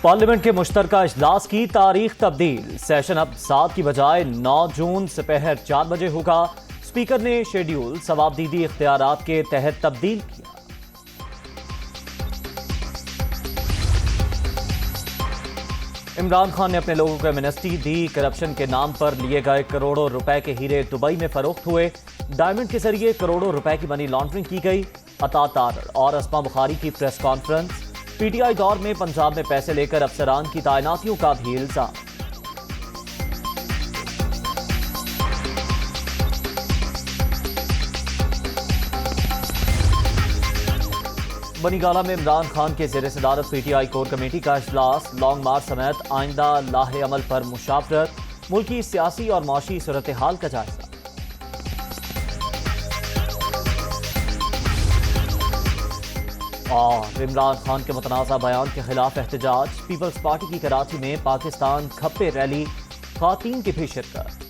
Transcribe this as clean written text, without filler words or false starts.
Parliament کے مشترکہ اجلاس کی تاریخ تبدیل، سیشن اب 7 کی بجائے 9 جون سپہر 4 بجے ہوگا۔ اسپیکر نے شیڈیول ثوابدیدی اختیارات کے تحت تبدیل کیا۔ عمران خان نے اپنے لوگوں کو ایمنسٹی دی، کرپشن کے نام پر لیے گئے کروڑوں روپے کے ہیرے دبئی میں فروخت ہوئے، ڈائمنڈ کے ذریعے کروڑوں روپے کی منی لانڈرنگ کی گئی۔ عطا تارڑ اور اسما بخاری کی press conference. P T I دور میں پنجاب میں پیسے لے کر افسران کی تعیناتیوں کا بھی الزام۔ بنی گالہ میں عمران خان کے زیر صدارت P T I core committee کا اجلاس، لانگ مارچ سمیت آئندہ لاہ عمل پر مشاورت، ملکی سیاسی اور معاشی صورتحال کا جائزہ۔ اور عمران خان کے متنازع بیان کے خلاف احتجاج، پیپلز پارٹی کی کراچی میں پاکستان کھپے ریلی، خواتین کی بھی شرکت۔